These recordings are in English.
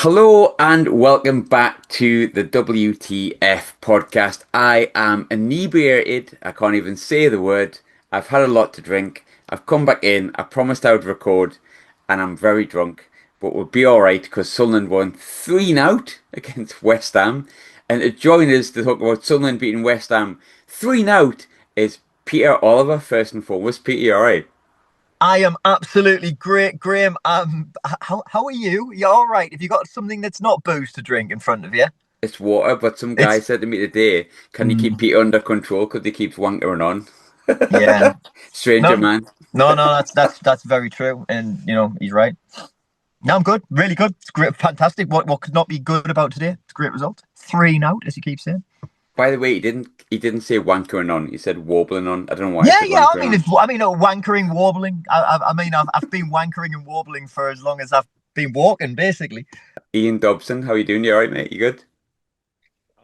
Hello and welcome back to the WTF podcast. I am inebriated. I can't even say the word. I've had a lot to drink. I've come back in. I promised I would record, and I'm very drunk. But we'll be all right because Sunderland won 3-0 against West Ham. And to join us to talk about Sunderland beating West Ham 3-0 is Peter Oliver, first and foremost. Peter, you all right? I am absolutely great, Graham. How are you? You all right? Have you got something that's not booze to drink in front of you? It's water, but some guy It's said to me today, can you keep mm, Peter under control because he keeps wankering on? yeah. Stranger No, man. no. That's very true, and he's right. No, I'm good, really good. It's great, fantastic. What could not be good about today? It's a great result. 3-0, as you keep saying. By the way, he didn't say wankering on. He said wobbling on. I don't know why he Yeah, said yeah. I wankering mean, on. wankering, wobbling. I've been wankering and wobbling for as long as I've been walking, basically. Ian Dobson, how you doing? You all right, mate? You good?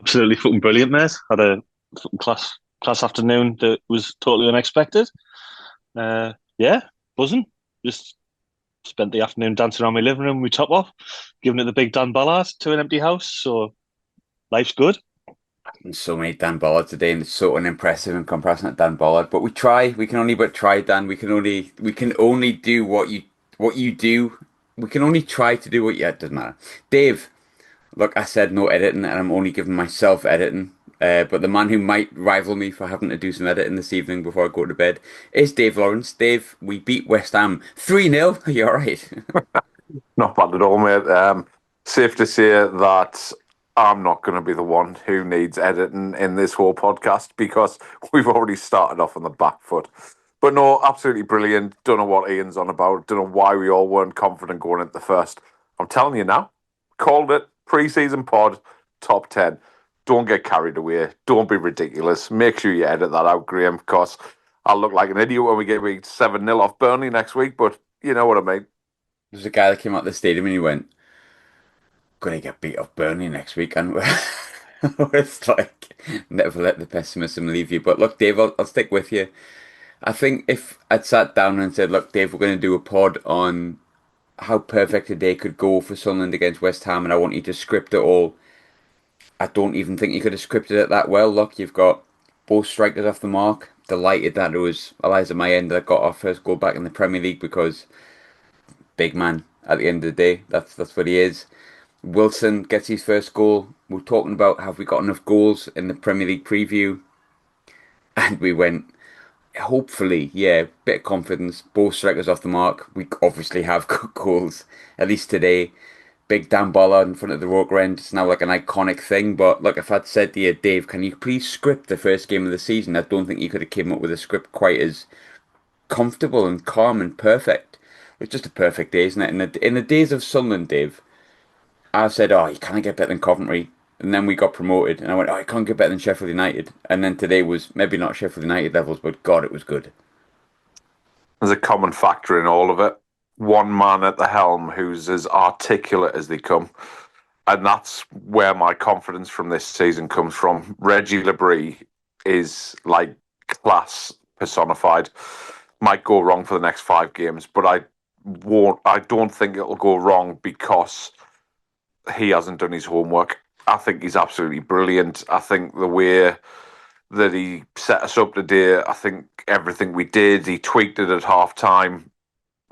Absolutely fucking brilliant, mate. Had a fucking class afternoon that was totally unexpected. Yeah, buzzing. Just spent the afternoon dancing around my living room, we top off, giving it the big Dan Ballard to an empty house. So life's good. And so many Dan Ballard today, and it's so unimpressive in comparison to Dan Ballard. But we try. We can only but try, Dan. We can only do what you do. We can only try to do what you. It doesn't matter. Dave, look, I said no editing, and I'm only giving myself editing. But the man who might rival me for having to do some editing this evening before I go to bed is Dave Lawrence. Dave, we beat West Ham 3-0. Are you all right? Not bad at all, mate. Safe to say that I'm not going to be the one who needs editing in this whole podcast because we've already started off on the back foot. But no, absolutely brilliant. Don't know what Ian's on about. Don't know why we all weren't confident going into the first. I'm telling you now, called it pre-season pod, top 10. Don't get carried away. Don't be ridiculous. Make sure you edit that out, Graham, because I'll look like an idiot when we get beat 7-0 off Burnley next week, but you know what I mean. There's a guy that came out of the stadium and he went, "Gonna get beat off Burnley next week," and it's like never let the pessimism leave you. But look, Dave, I'll stick with you. I think if I'd sat down and said, "Look, Dave, we're going to do a pod on how perfect a day could go for Sunderland against West Ham, and I want you to script it all," I don't even think you could have scripted it that well. Look, you've got both strikers off the mark. Delighted that it was Eliezer Mayenda that got our first goal back in the Premier League because big man at the end of the day, that's what he is. Wilson gets his first goal. We're talking about have we got enough goals in the Premier League preview, and we went. Hopefully, yeah, bit of confidence. Both strikers off the mark. We obviously have good goals, at least today. Big Dan Ballard in front of the Roker end. It's now like an iconic thing. But look, if I'd said to you, Dave, can you please script the first game of the season? I don't think you could have came up with a script quite as comfortable and calm and perfect. It's just a perfect day, isn't it? In the days of Sunderland, Dave, I said, "Oh, you can't get better than Coventry." And then we got promoted, and I went, "Oh, you can't get better than Sheffield United." And then today was maybe not Sheffield United levels, but God, it was good. There's a common factor in all of it. One man at the helm who's as articulate as they come. And that's where my confidence from this season comes from. Reggie Labrie is like class personified. Might go wrong for the next 5 games, but I don't think it'll go wrong because he hasn't done his homework. I think he's absolutely brilliant. I think the way that he set us up today, I think everything we did, he tweaked it at half time.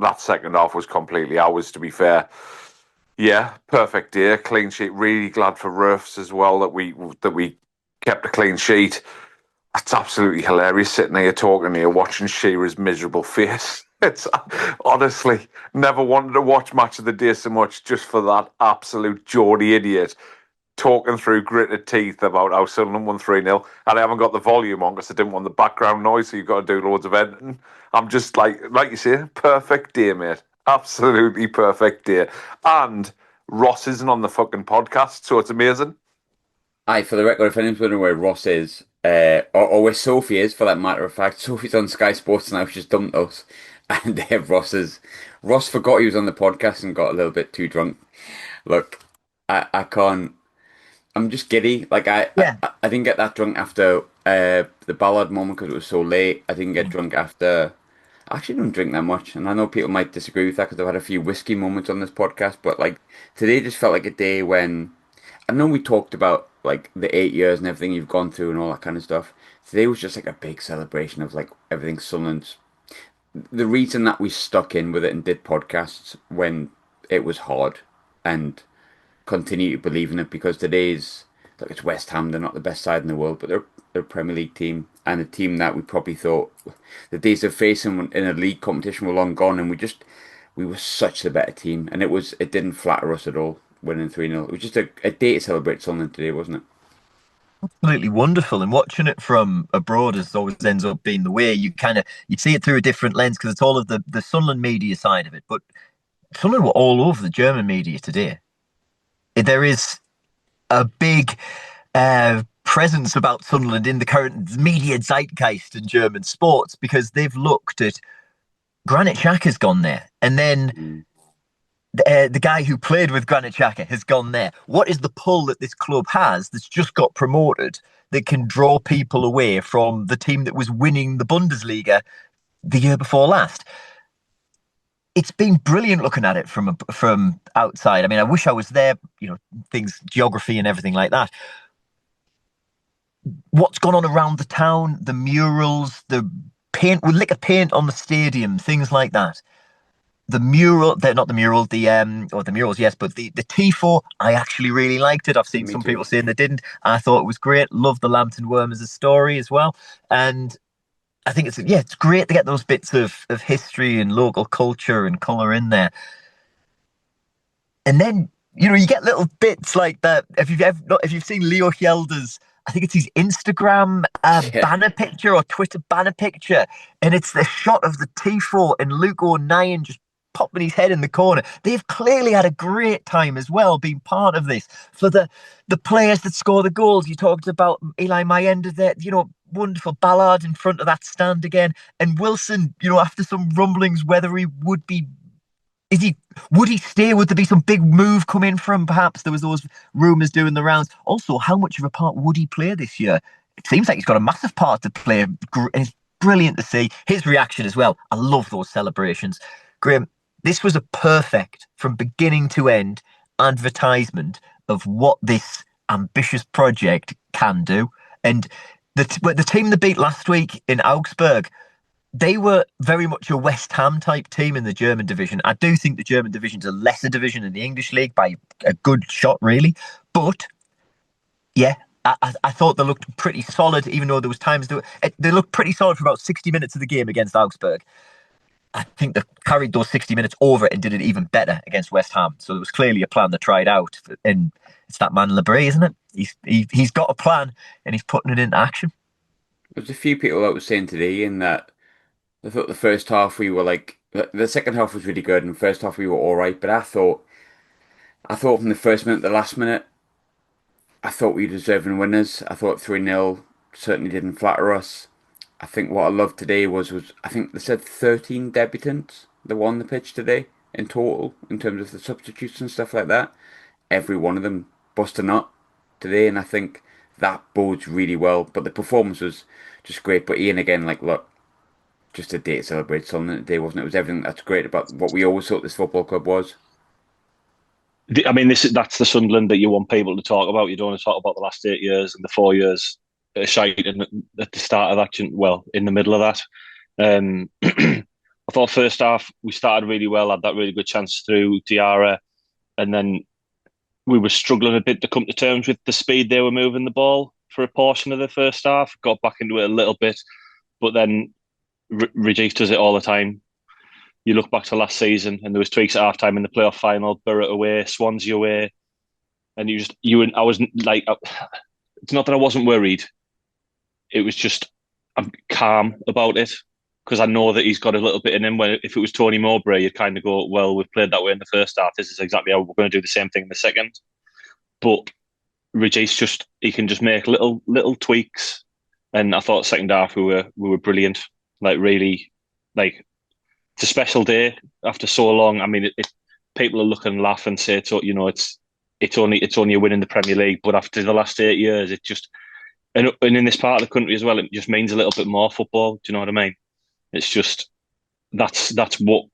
That second half was completely ours, to be fair. Yeah, perfect day, clean sheet. Really glad for Rufs as well that we kept a clean sheet. It's absolutely hilarious sitting here talking here, watching Shearer's miserable face. It's honestly never wanted to watch Match of the Day so much just for that absolute Geordie idiot talking through gritted teeth about how Sunderland won 3-0. And I haven't got the volume on because I didn't want the background noise, so you've got to do loads of editing. I'm just like you say, perfect day, mate. Absolutely perfect day. And Ross isn't on the fucking podcast, so it's amazing. Aye, for the record, if anyone's wondering where Ross is, or where Sophie is, for that matter of fact, Sophie's on Sky Sports now. She's dumped us, and Ross forgot he was on the podcast and got a little bit too drunk. Look, I can't. I'm just giddy. Like Yeah. I didn't get that drunk after the Ballard moment because it was so late. I didn't get drunk after. I actually don't drink that much, and I know people might disagree with that because I've had a few whiskey moments on this podcast. But like today, just felt like a day when I know we talked about like the 8 years and everything you've gone through and all that kind of stuff. Today was just like a big celebration of like everything Sunderland's. The reason that we stuck in with it and did podcasts when it was hard and continue to believe in it because today's look, it's West Ham. They're not the best side in the world, but they're a Premier League team and a team that we probably thought the days of facing in a league competition were long gone, and we were such the better team, and it didn't flatter us at all winning 3-0. It was just a day to celebrate something today, wasn't it? Absolutely wonderful. And watching it from abroad as always ends up being the way you'd see it through a different lens because it's all of the Sunderland media side of it. But Sunderland were all over the German media today. There is a big presence about Sunderland in the current media zeitgeist in German sports because they've looked at Granit Xhaka's gone there, and then the guy who played with Granit Xhaka has gone there. What is the pull that this club has that's just got promoted that can draw people away from the team that was winning the Bundesliga the year before last? It's been brilliant looking at it from outside. I mean, I wish I was there, things, geography and everything like that. What's gone on around the town, the murals, the paint, with lick of paint on the stadium, things like that. The mural, not the mural, or the murals, yes, but the Tifo, I actually really liked it. I've seen some people saying they didn't. I thought it was great. Loved the Lambton Worm as a story as well. And I think it's great to get those bits of history and local culture and colour in there. And then, you get little bits like that. If you've seen Leo Hjelder's, I think it's his Instagram banner picture or Twitter banner picture, and it's the shot of the Tifo and Luke O'Nien just popping his head in the corner. They've clearly had a great time as well being part of this. For the players that score the goals, you talked about Eliezer Mayenda there, wonderful Ballard in front of that stand again. And Wilson, after some rumblings whether he would he stay? Would there be some big move coming from perhaps? There was those rumours doing the rounds. Also, how much of a part would he play this year? It seems like he's got a massive part to play. And it's brilliant to see his reaction as well. I love those celebrations. Graham, this was a perfect, from beginning to end, advertisement of what this ambitious project can do. And the team that beat last week in Augsburg, they were very much a West Ham type team in the German division. I do think the German division's a lesser division in the English league by a good shot, really. But yeah, I thought they looked pretty solid, even though there was times they looked pretty solid for about 60 minutes of the game against Augsburg. I think they carried those 60 minutes over and did it even better against West Ham. So there was clearly a plan they tried out, and it's that man Lebre, isn't it? He's got a plan and he's putting it into action. There's a few people that were saying today in that I thought the first half we were like the second half was really good and the first half we were all right, but I thought from the first minute to the last minute I thought we were deserving winners. I thought 3-0 certainly didn't flatter us. I think what I loved today was I think they said 13 debutants that were on the pitch today in total in terms of the substitutes and stuff like that. Every one of them busted a nut today, and I think that bodes really well. But the performance was just great. But Ian, again, like, look, just a day to celebrate something today, wasn't it? It was everything that's great about what we always thought this football club was. I mean, that's the Sunderland that you want people to talk about. You don't want to talk about the last 8 years and the 4 years shite at the start of that. Well, in the middle of that. I thought first half we started really well, had that really good chance through Diarra, and then we were struggling a bit to come to terms with the speed they were moving the ball for a portion of the first half. Got back into it a little bit, but then Regis does it all the time. You look back to last season, and there was tweaks at halftime in the playoff final. Borough away, Swansea away, and I was like, it's not that I wasn't worried. It was just I'm calm about it because I know that he's got a little bit in him. If it was Tony Mowbray, you'd kind of go, well, we've played that way in the first half. This is exactly how we're going to do the same thing in the second. But Regis he can just make little tweaks, and I thought second half we were brilliant. Like really, like it's a special day after so long. I mean, people are looking and laugh and say it's only a win in the Premier League, but after the last 8 years, it just and in this part of the country as well, it just means a little bit more football. Do you know what I mean? It's just that's what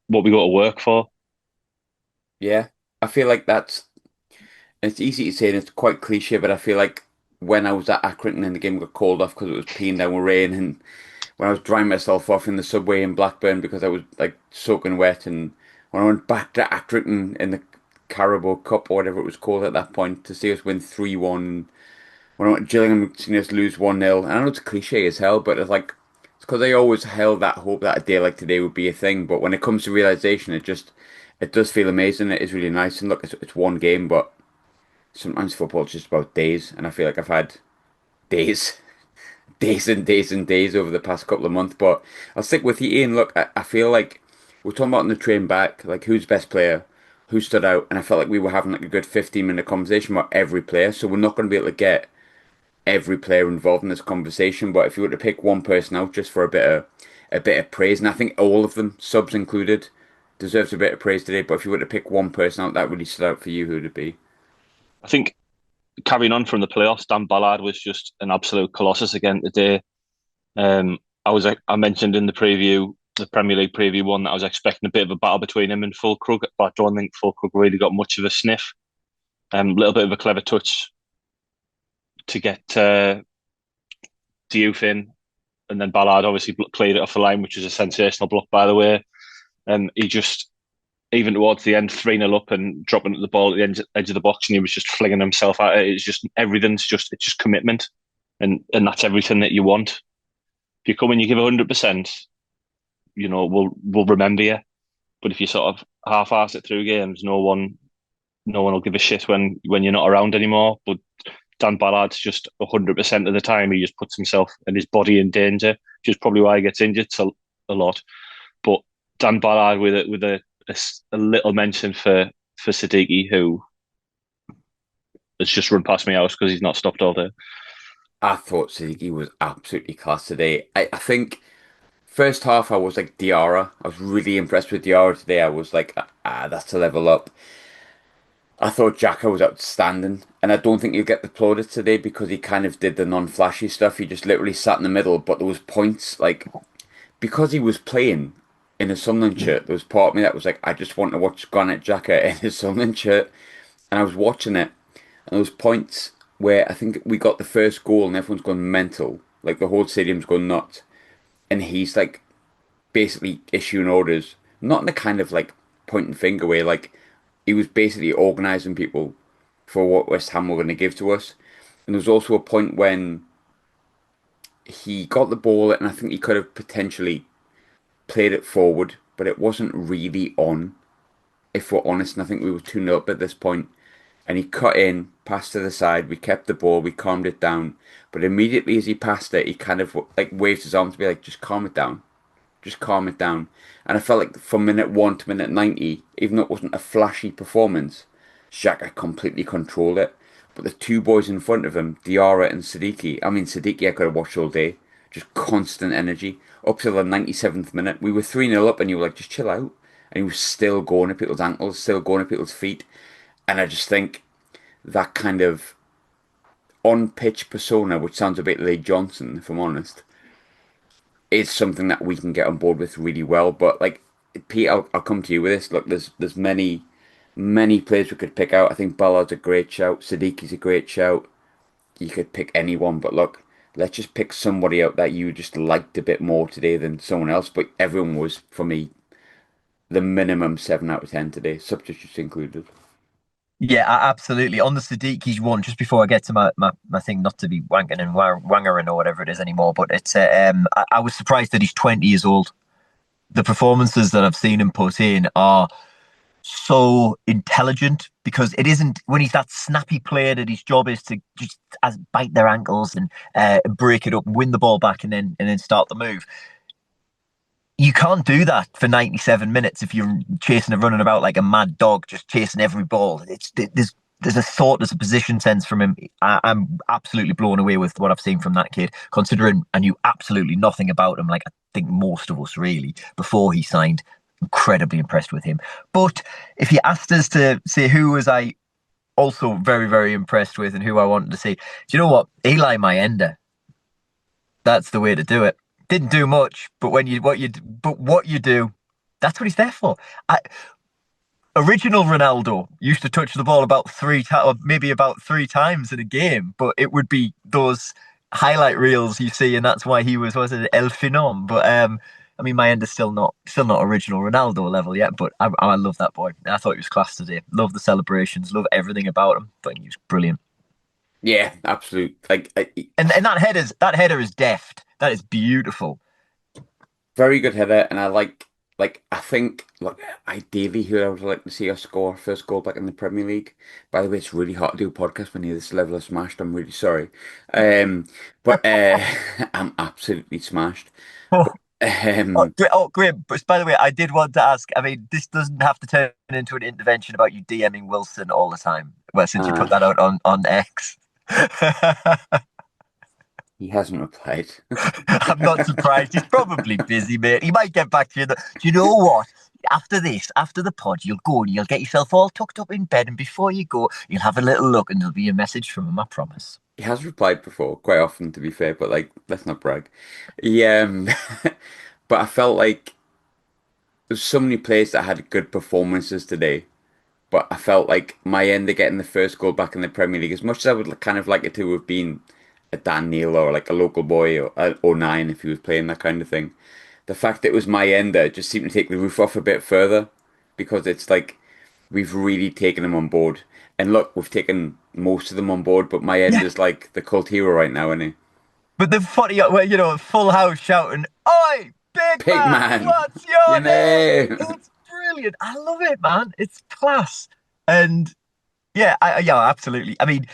we got to work for. Yeah, I feel like it's easy to say and it's quite cliche, but I feel like when I was at Accrington and the game got called off because it was peeing down with rain, and when I was drying myself off in the subway in Blackburn because I was like soaking wet, and when I went back to Accrington in the Carabao Cup or whatever it was called at that point to see us win 3-1, when I went to Gillingham seeing us lose 1-0, and I know it's cliche as hell, but it's because I always held that hope that a day like today would be a thing. But when it comes to realization, it does feel amazing. It is really nice, and look, it's one game, but sometimes football's just about days, and I feel like I've had days, days and days and days over the past couple of months. But I'll stick with you, Ian. Look, I feel like we're talking about on the train back, like who's best player, who stood out, and I felt like we were having like a good 15-minute conversation about every player. So we're not going to be able to get every player involved in this conversation. But if you were to pick one person out just for a bit of praise, and I think all of them, subs included, deserves a bit of praise today. But if you were to pick one person out that really stood out for you, who would it be? I think carrying on from the playoffs, Dan Ballard was just an absolute colossus again today. I mentioned in the preview, the Premier League preview one, that I was expecting a bit of a battle between him and Fulkrug, but I don't think Fulkrug really got much of a sniff. A little bit of a clever touch to get Diouf in, and then Ballard obviously played it off the line, which was a sensational block, by the way. He just, even towards the end, 3-0 up and dropping the ball at the edge of the box, and he was just flinging himself at it. It's just it's just commitment, and that's everything that you want. If you come and you give 100%, we'll remember you. But if you sort of half-arse it through games, no one will give a shit when you're not around anymore. But Dan Ballard's just 100% of the time. He just puts himself and his body in danger, which is probably why he gets injured a lot. But Dan Ballard with a little mention for Siddiqui, who has just run past my house because he's not stopped all day. I thought Siddiqui was absolutely class today. I think first half I was like Diarra. I was really impressed with Diarra today. I was like, that's a level up. I thought Xhaka was outstanding, and I don't think he'll get the plaudits today because he kind of did the non-flashy stuff. He just literally sat in the middle, but there was points like because he was playing in a Sunderland shirt. There was part of me that was like, I just want to watch Granit Xhaka in his Sunderland shirt, and I was watching it, and there was points where I think we got the first goal and everyone's going mental, like the whole stadium's going nuts, and he's like basically issuing orders, not in the kind of like pointing finger way, like he was basically organising people for what West Ham were going to give to us. And there was also a point when he got the ball and I think he could have potentially played it forward, but it wasn't really on, if we're honest. And I think we were 2-0 up at this point. And he cut in, passed to the side, we kept the ball, we calmed it down. But immediately as he passed it, he kind of like waved his arm to be like, just calm it down. Just calm it down. And I felt like from minute 1 to minute 90, even though it wasn't a flashy performance, Xhaka completely controlled it. But the two boys in front of him, Diarra and Siddiqui, I mean, Siddiqui I could have watched all day. Just constant energy. Up till the 97th minute, we were 3-0 up and you were like, just chill out. And he was still going at people's ankles, still going at people's feet. And I just think that kind of on-pitch persona, which sounds a bit Lee Johnson, if I'm honest, is something that we can get on board with really well. But like Pete, I'll come to you with this. Look, there's many players we could pick out. I think Ballard's a great shout. Siddiqui's a great shout. You could pick anyone, but look, let's just pick somebody out that you just liked a bit more today than someone else. But everyone was, for me, the minimum 7 out of 10 today, substitutes included. Yeah, absolutely. On the Siddiqui's one, just before I get to my thing, not to be wanking and wangering or whatever it is anymore, but it's I was surprised that he's 20 years old. The performances that I've seen him put in are so intelligent because it isn't when he's that snappy player that his job is to just bite their ankles and break it up, win the ball back, and then start the move. You can't do that for 97 minutes if you're chasing and running about like a mad dog, just chasing every ball. There's a thought, there's a position sense from him. I'm absolutely blown away with what I've seen from that kid, considering I knew absolutely nothing about him, like I think most of us really, before he signed. Incredibly impressed with him. But if you asked us to say who was I also very, very impressed with and who I wanted to see, do you know what? Eli Mayenda. That's the way to do it. Didn't do much, but what you do, that's what he's there for. Original Ronaldo used to touch the ball about three times in a game, but it would be those highlight reels you see, and that's why he was it El Phenom. But I mean, Mayenda's still not original Ronaldo level yet, but I love that boy. I thought he was class today. Love the celebrations, love everything about him. I think he was brilliant. Yeah, absolute. And that header is deft. That is beautiful. Very good header, and I think, look, ideally here I would like to see us score our first goal back in the Premier League. By the way, it's really hard to do a podcast when you're this level of smashed. I'm really sorry. But I'm absolutely smashed. Oh, Um, great. But by the way, I did want to ask. I mean, this doesn't have to turn into an intervention about you DMing Wilson all the time. Well, since you put that out on X. he hasn't replied. I'm not surprised. He's probably busy, mate. He might get back to you. Do you know what? After the pod, you'll go and you'll get yourself all tucked up in bed, and before you go, you'll have a little look, and there'll be a message from him. I promise. He has replied before, quite often, to be fair, but let's not brag. He, but I felt like there's so many players that had good performances today. But I felt like Mayenda getting the first goal back in the Premier League, as much as I would kind of like it to have been a Dan Neil or like a local boy or 09 if he was playing that kind of thing. The fact that it was Mayenda just seemed to take the roof off a bit further because it's like we've really taken him on board. And look, we've taken most of them on board, but Mayenda's like the cult hero right now, isn't he? But the funny, well, full house shouting, "Oi, big Big man, man, what's your your name?" name. It's brilliant. I love it, man. It's class. And yeah, absolutely. I mean,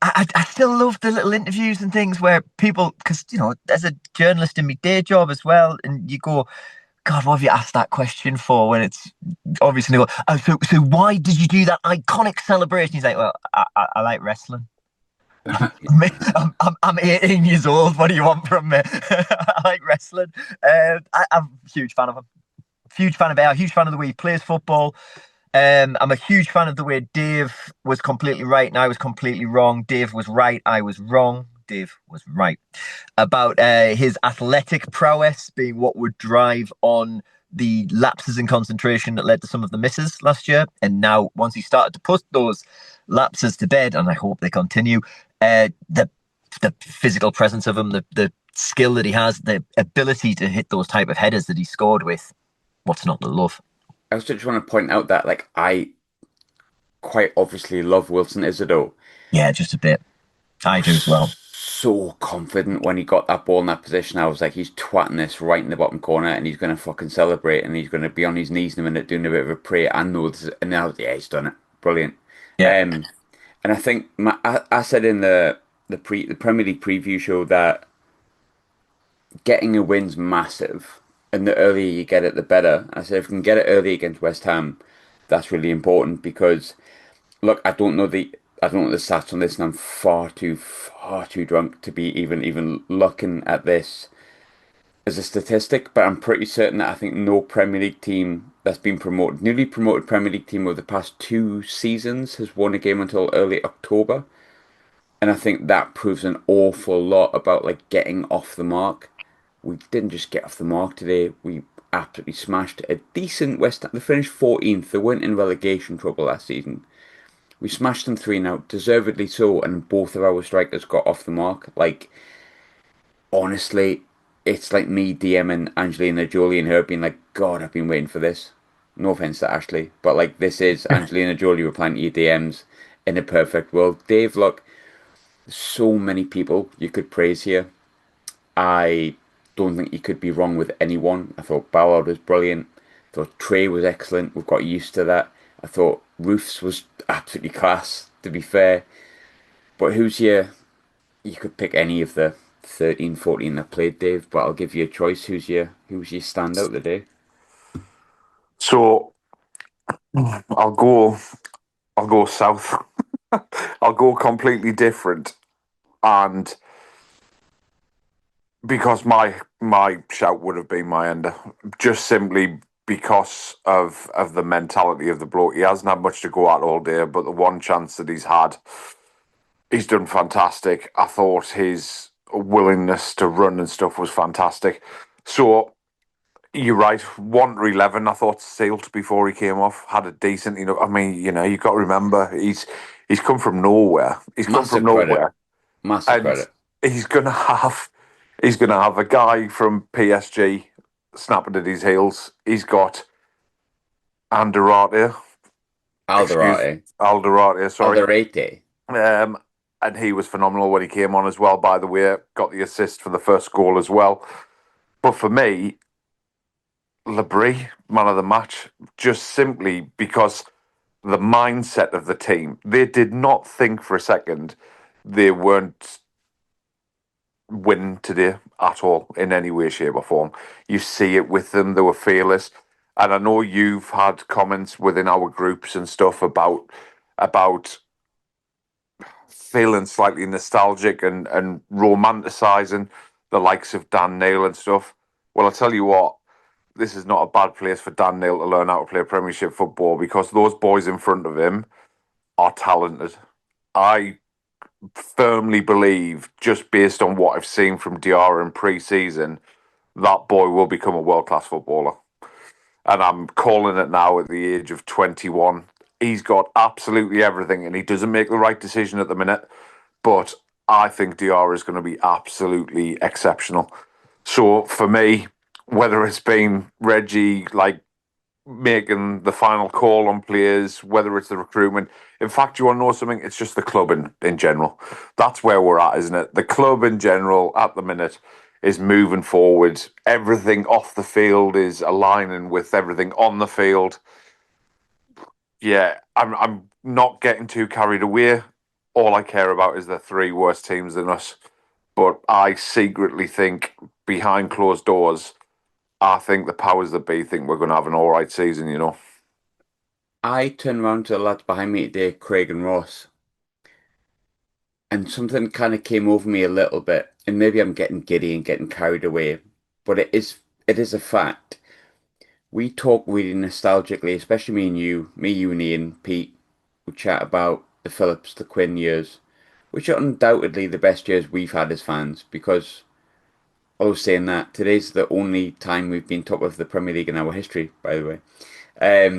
I still love the little interviews and things where people, because as a journalist in my day job as well, and you go, God, what have you asked that question for? When it's obviously they go, oh, so why did you do that iconic celebration? He's like, well, I like wrestling. I'm 18 years old. What do you want from me? I like wrestling. I'm a huge fan of him. Huge fan of Bear. Huge fan of the way he plays football. I'm a huge fan of the way Dave was completely right and I was completely wrong. Dave was right. I was wrong. Dave was right about his athletic prowess being what would drive on the lapses in concentration that led to some of the misses last year. And now, once he started to put those lapses to bed, and I hope they continue, the physical presence of him, the skill that he has, the ability to hit those type of headers that he scored with, what's not to love? I also just want to point out that I quite obviously love Wilson Isidor. Yeah, just a bit. I do as well. So confident when he got that ball in that position. I was like, he's twatting this right in the bottom corner and he's going to fucking celebrate and he's going to be on his knees in a minute doing a bit of a prayer. And know this, and now, yeah, he's done it. Brilliant. Yeah. And I think I said in the Premier League preview show that getting a win's massive, and the earlier you get it, the better. I said if we can get it early against West Ham, that's really important because, look, I don't know the stats on this, and I'm far too drunk to be even looking at this as a statistic. But I'm pretty certain that I think no Premier League team that's been promoted, newly promoted Premier League team over the past 2 seasons has won a game until early October. And I think that proves an awful lot about getting off the mark. We didn't just get off the mark today. We absolutely smashed a decent West Ham. They finished 14th. They weren't in relegation trouble last season. We smashed them 3-0, deservedly so, and both of our strikers got off the mark. Honestly, it's like me DMing Angelina Jolie and her being like, God, I've been waiting for this. No offense to Ashley, but this is Angelina Jolie replying to your DMs in a perfect world. Dave, look, so many people you could praise here. I don't think you could be wrong with anyone. I thought Ballard was brilliant. I thought Trey was excellent. We've got used to that. I thought Roofs was absolutely class, to be fair. But you could pick any of the 13, 14 that played, Dave, but I'll give you a choice. Who's your standout today? So I'll go south. I'll go completely different. And because my shout would have been Mayenda, just simply because of the mentality of the bloke. He hasn't had much to go at all day, but the one chance that he's had, he's done fantastic. I thought his willingness to run and stuff was fantastic. So you're right. 1-11. I thought Sealt before he came off had a decent. I mean, you got to remember he's come from nowhere. He's come from Massive credit. nowhere, Massive and credit. he's gonna have a guy from PSG snapping at his heels. He's got Andrade, Alderete. Alderate, sorry. Alderete. Um, and he was phenomenal when he came on as well. By the way, got the assist for the first goal as well. But for me, Labrie, man of the match, just simply because the mindset of the team. They did not think for a second they weren't win today at all in any way, shape, or form. You see it with them; they were fearless. And I know you've had comments within our groups and stuff about feeling slightly nostalgic and romanticising the likes of Dan Neil and stuff. Well, I'll tell you what, this is not a bad place for Dan Neil to learn how to play Premiership football because those boys in front of him are talented. I firmly believe, just based on what I've seen from Diarra in pre-season, that boy will become a world-class footballer. And I'm calling it now at the age of 21. He's got absolutely everything, and he doesn't make the right decision at the minute. But I think Diarra is going to be absolutely exceptional. So for me, whether it's been Reggie making the final call on players, whether it's the recruitment. In fact, you want to know something? It's just the club in general. That's where we're at, isn't it? The club in general at the minute is moving forward. Everything off the field is aligning with everything on the field. Yeah, I'm not getting too carried away. All I care about is the three worst teams than us. But I secretly think behind closed doors, I think the powers that be think we're going to have an all right season. I turned around to the lads behind me today, Craig and Ross, and something kind of came over me a little bit. And maybe I'm getting giddy and getting carried away, but it is a fact. We talk really nostalgically, especially me, you and Ian, Pete. We chat about the Phillips, the Quinn years, which are undoubtedly the best years we've had as fans. Because I was saying that today's the only time we've been top of the Premier League in our history, by the way.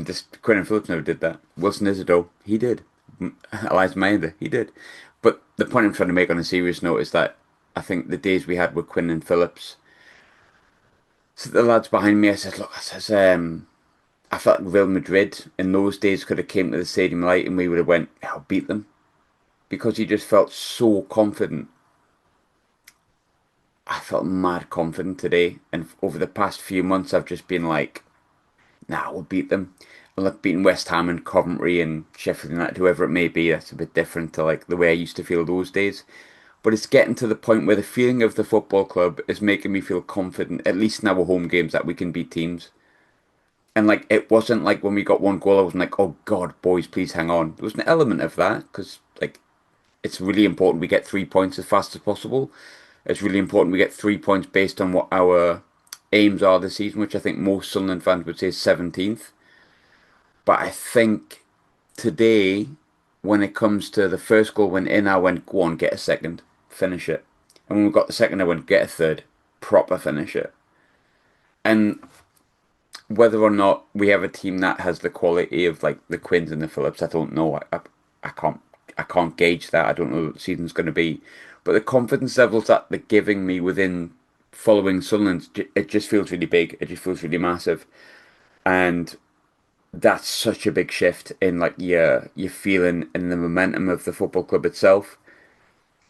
This Quinn and Phillips never did that. Wilson Isidor, he did. Eliezer Mayenda, he did. But the point I'm trying to make on a serious note is that I think the days we had with Quinn and Phillips. So the lads behind me, I said, look, I felt like Real Madrid in those days could have came to the Stadium Light and we would have went, I'll beat them. Because he just felt so confident. I felt mad confident today. And over the past few months, I've just been like, nah, we'll beat them. And like beating West Ham and Coventry and Sheffield United, whoever it may be, that's a bit different to like the way I used to feel those days. But it's getting to the point where the feeling of the football club is making me feel confident, at least in our home games, that we can beat teams. And like it wasn't like when we got one goal, I wasn't like, oh God, boys, please hang on. There was an element of that because like it's really important we get 3 points as fast as possible. It's really important we get 3 points based on what our aims are this season, which I think most Sunderland fans would say is 17th. But I think today, when it comes to the first goal went in, I went, go on, get a second, finish it. And when we got the second, I went, get a third, proper finish it. And whether or not we have a team that has the quality of like the Quins and the Phillips, I don't know. I can't gauge that. I don't know what the season's going to be. But the confidence levels that they're giving me within following Sunderland, it just feels really big. It just feels really massive. And that's such a big shift in like your feeling and the momentum of the football club itself.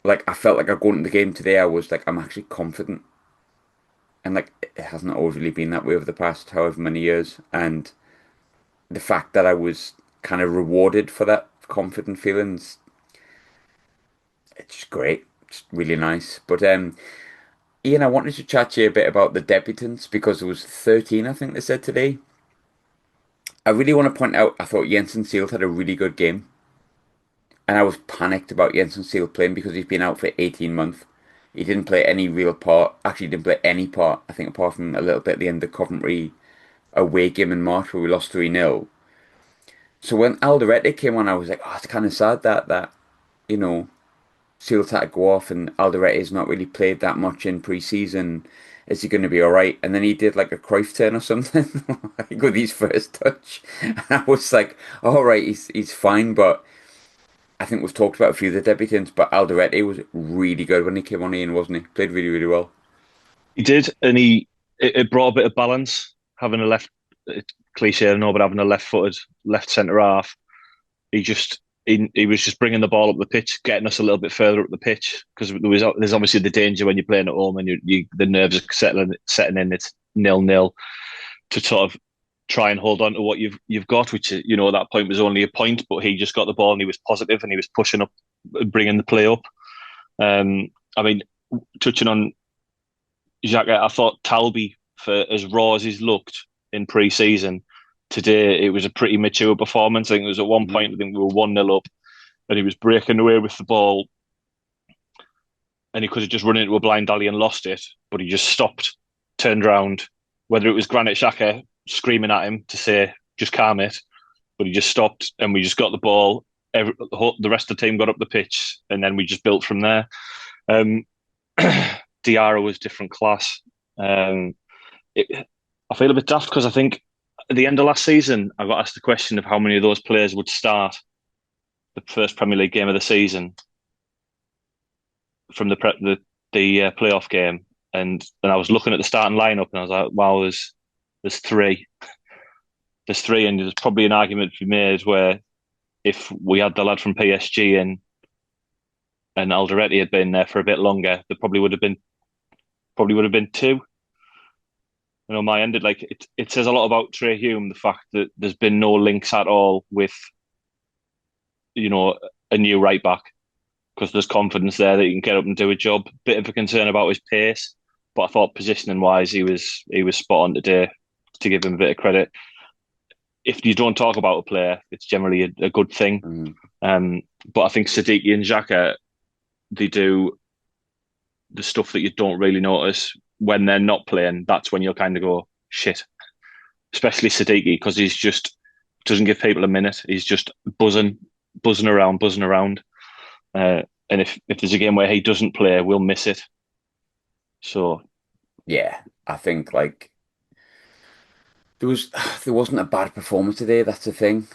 Like I felt like I going into the game today, I was like I'm actually confident, and like it hasn't always really been that way over the past however many years. And the fact that I was kind of rewarded for that confident feelings, it's just great. It's really nice. But Ian, I wanted to chat to you a bit about the debutants because it was 13, I think they said today. I really want to point out I thought Jensen Seelt had a really good game. And I was panicked about Jensen Seelt playing because he's been out for 18 months. He didn't play any real part. Actually, he didn't play any part, I think, apart from a little bit at the end of the Coventry away game in March where we lost 3-0. So when Alderete came on, I was like, oh, it's kind of sad that you know, Steele's had to go off and Aldereti's not really played that much in pre-season. Is he going to be all right? And then he did like a Cruyff turn or something like with his first touch. And I was like, all right, he's fine. But I think we've talked about a few of the debutants, but Alderete was really good when he came on in, wasn't he? Played really, really well. He did, and it brought a bit of balance having a left cliche, I know, but having a left-footed left centre half. He was just bringing the ball up the pitch, getting us a little bit further up the pitch because there's obviously the danger when you're playing at home and the nerves are setting in. It's 0-0 to sort of try and hold on to what you've got, which at that point was only a point, but he just got the ball and he was positive and he was pushing up, bringing the play up. I mean, touching on Xhaka, I thought Talby, for as raw as he's looked in pre-season, today it was a pretty mature performance. I think it was at one point, I think we were 1-0 up and he was breaking away with the ball and he could have just run into a blind alley and lost it, but he just stopped, turned around, whether it was Granit Xhaka screaming at him to say, just calm it, but he just stopped and we just got the ball. The rest of the team got up the pitch and then we just built from there. Diarra was different class. I feel a bit daft because I think at the end of last season, I got asked the question of how many of those players would start the first Premier League game of the season from the playoff game, and I was looking at the starting lineup, and I was like, wow, there's three, and there's probably an argument to be made where if we had the lad from PSG and Alderete had been there for a bit longer, there probably would have been two. My ended like it says a lot about Trey Hume, the fact that there's been no links at all with a new right back because there's confidence there that he can get up and do a job. Bit of a concern about his pace, but I thought positioning wise he was spot on today, to give him a bit of credit. If you don't talk about a player, it's generally a good thing. But I think Siddiqui and Xhaka, they do the stuff that you don't really notice when they're not playing. That's when you'll kind of go, shit. Especially Siddiqui, because he's just doesn't give people a minute. He's just buzzing around. And if there's a game where he doesn't play, we'll miss it. So, yeah, I think like there wasn't a bad performance today. That's the thing.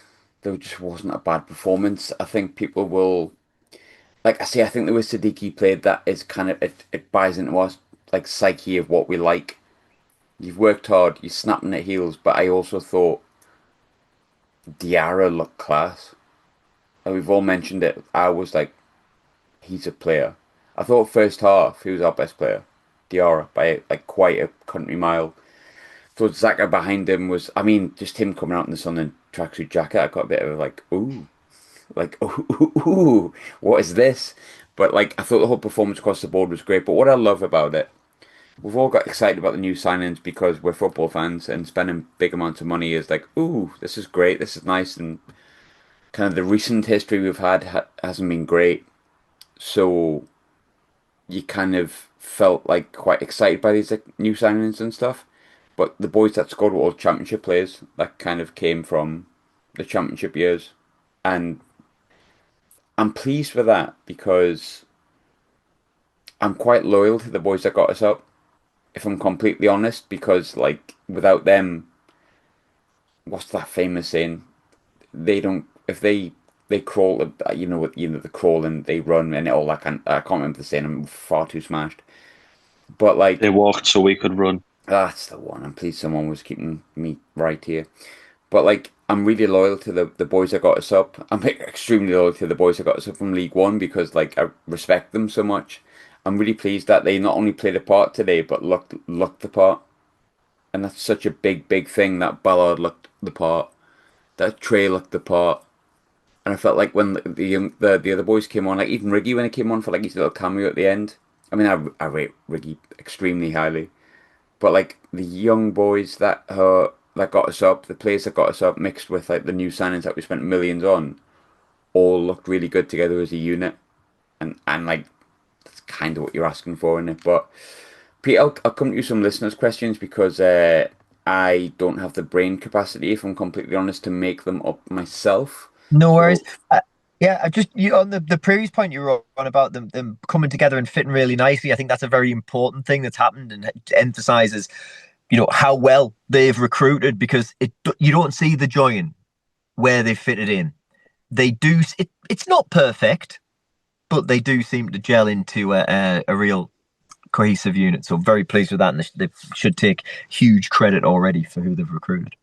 There just wasn't a bad performance. I think people will, like I say, I think the way Siddiqui played that is kind of it buys into us like psyche of what we like. You've worked hard, you're snapping at heels, but I also thought Diarra looked class. And we've all mentioned it. I was like, he's a player. I thought first half he was our best player, Diarra, by like quite a country mile. So Xhaka behind him was, I mean, just him coming out in the sun in tracksuit jacket. I got a bit of like, ooh, what is this? But like, I thought the whole performance across the board was great. But what I love about it, we've all got excited about the new signings because we're football fans and spending big amounts of money is like, ooh, this is great, this is nice, and kind of the recent history we've had hasn't been great. So you kind of felt like quite excited by these like new signings and stuff. But the boys that scored were all championship players that kind of came from the championship years. And I'm pleased with that because I'm quite loyal to the boys that got us up, if I'm completely honest, because like without them, what's that famous saying? They don't if they crawl, the crawl and they run and all that I can't remember the saying. I'm far too smashed. But like they walked so we could run. That's the one. I'm pleased someone was keeping me right here. But like I'm really loyal to the boys that got us up. I'm extremely loyal to the boys that got us up from League One because like I respect them so much. I'm really pleased that they not only played a part today but looked the part. And that's such a big thing that Ballard looked the part, that Trey looked the part. And I felt like when the other boys came on, like even Riggy when he came on for like his little cameo at the end. I mean, I rate Riggy extremely highly, but like the young boys that got us up, the players that got us up, mixed with like the new signings that we spent millions on, all looked really good together as a unit, and like that's kind of what you're asking for in it. But Pete, I'll come to you some listeners' questions because I don't have the brain capacity, if I'm completely honest, to make them up myself. No worries. So Yeah, I just you on the previous point you were on about them coming together and fitting really nicely. I think that's a very important thing that's happened and it emphasizes, how well they've recruited because you don't see the join where they fitted in. They do. It's not perfect, but they do seem to gel into a real cohesive unit. So very pleased with that, and they should take huge credit already for who they've recruited.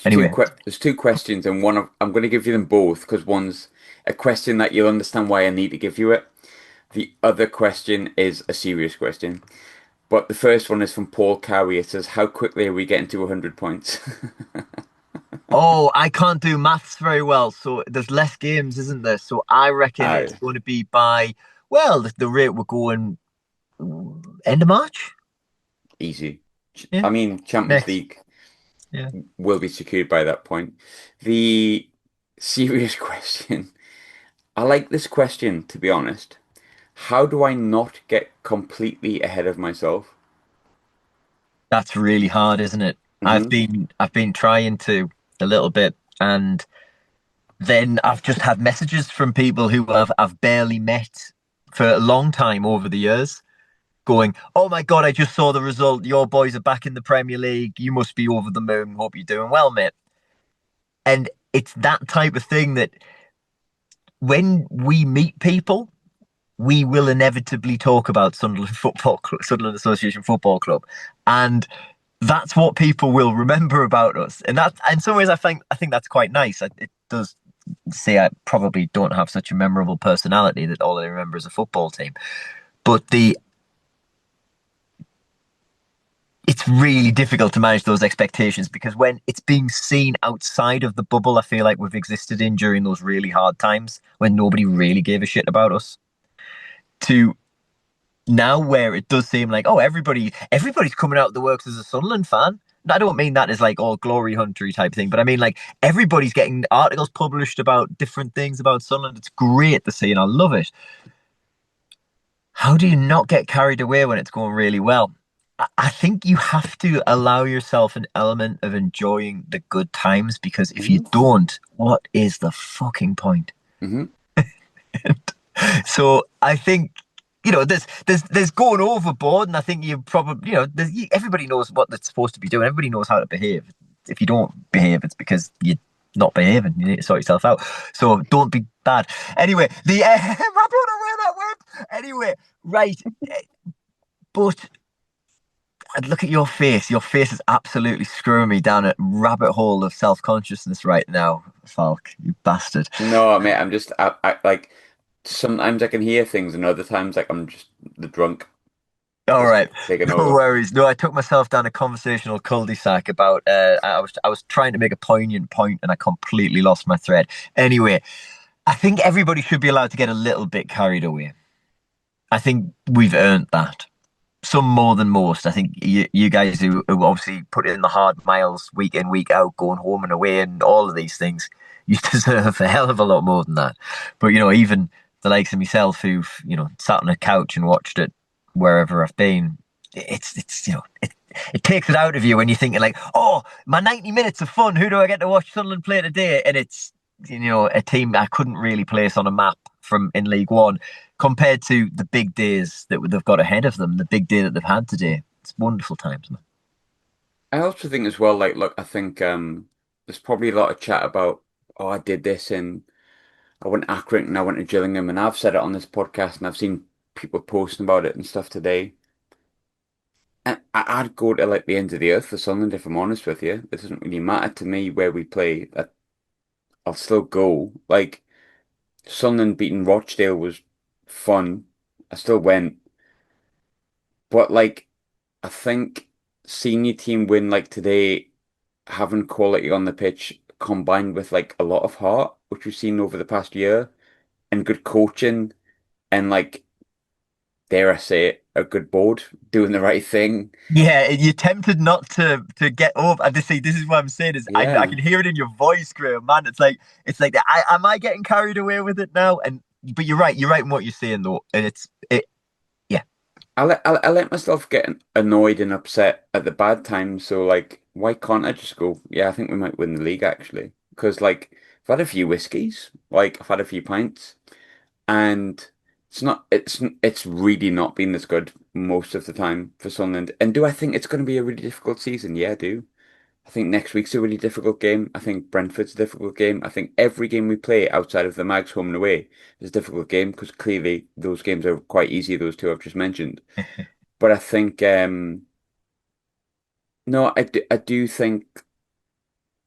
Anyway, There's two questions, and I'm going to give you them both because one's a question that you'll understand why I need to give you it. The other question is a serious question. But the first one is from Paul Cowie. It says, "How quickly are we getting to 100 points?" oh, I can't do maths very well, so there's less games, isn't there? So I reckon it's Aye, going to be by the rate we're going end of March. easy. Yeah, I mean, Champions next. League Yeah, will be secured by that point. The serious question. I like this question, to be honest. How do I not get completely ahead of myself? that's really hard, isn't it? I've Hmm. been trying to a little bit, and then I've just had messages from people who I've barely met for a long time over the years, going, "Oh my God, I just saw the result. Your boys are back in the Premier League. You must be over the moon. Hope you're doing well, mate." And it's that type of thing that when we meet people, we will inevitably talk about Sunderland Football Club, Sunderland Association Football Club, and that's what people will remember about us. And that, in some ways, I think that's quite nice. It does say I probably don't have such a memorable personality that all I remember is a football team. But it's really difficult to manage those expectations because when it's being seen outside of the bubble, I feel like we've existed in during those really hard times when nobody really gave a shit about us. To now, where it does seem like, oh, everybody's coming out of the works as a Sunderland fan. I don't mean that as like all glory huntery type thing, but I mean like everybody's getting articles published about different things about Sunderland. It's great to see, and I love it. How do you not get carried away when it's going really well? I think you have to allow yourself an element of enjoying the good times because if you Hmm. don't, what is the fucking point? Hmm. So I think there's going overboard, and I think you probably everybody knows what they're supposed to be doing. Everybody knows how to behave. If you don't behave, it's because you're not behaving. You need to sort yourself out. So don't be bad. Anyway, I don't know where that went. Anyway, right, but I'd look at your face. Your face is absolutely screwing me down a rabbit hole of self consciousness right now, Falk. You bastard. No, mate, I like sometimes I can hear things and other times like I'm just the drunk All just right, taking no over. worries. No, I took myself down a conversational cul-de-sac about. I was trying to make a poignant point and I completely lost my thread. Anyway, I think everybody should be allowed to get a little bit carried away. I think we've earned that. Some more than most. I think you guys who obviously put in the hard miles week in, week out, going home and away and all of these things, you deserve a hell of a lot more than that. But, even the likes of myself who've, sat on a couch and watched it wherever I've been, it takes it out of you when you're thinking like, oh, my 90 minutes of fun. Who do I get to watch Sunderland play today? And it's, a team I couldn't really place on a map from in League One compared to the big days that they've got ahead of them, the big day that they've had today. It's wonderful times, man. I also think as well, like, look, I think there's probably a lot of chat about, oh, I did this and I went to Accrington and I went to Gillingham and I've said it on this podcast and I've seen people posting about it and stuff today. And I'd go to like the end of the earth for Sunderland if I'm honest with you. It doesn't really matter to me where we play. I'll still go. Like Sunderland beating Rochdale was fun. I still went. But like I think seeing your team win like today, having quality on the pitch combined with like a lot of heart, which we've seen over the past year, and good coaching and like dare I say it, a good board doing the right thing. Yeah, you're tempted not to get over. And this is what I'm saying is I Yeah. can hear it in your voice, Graham. Man, it's like am I getting carried away with it now? And but you're right in what you're saying though, and yeah. I let myself get annoyed and upset at the bad times. So like, why can't I just go? Yeah, I think we might win the league actually. Because like I've had a few whiskies, like I've had a few pints, and it's really not been this good most of the time for Sunderland. And do I think it's going to be a really difficult season? Yeah, I do. I think next week's a really difficult game. I think Brentford's a difficult game. I think every game we play outside of the Mags home and away is a difficult game because clearly those games are quite easy, those two I've just mentioned. But I think no, I do think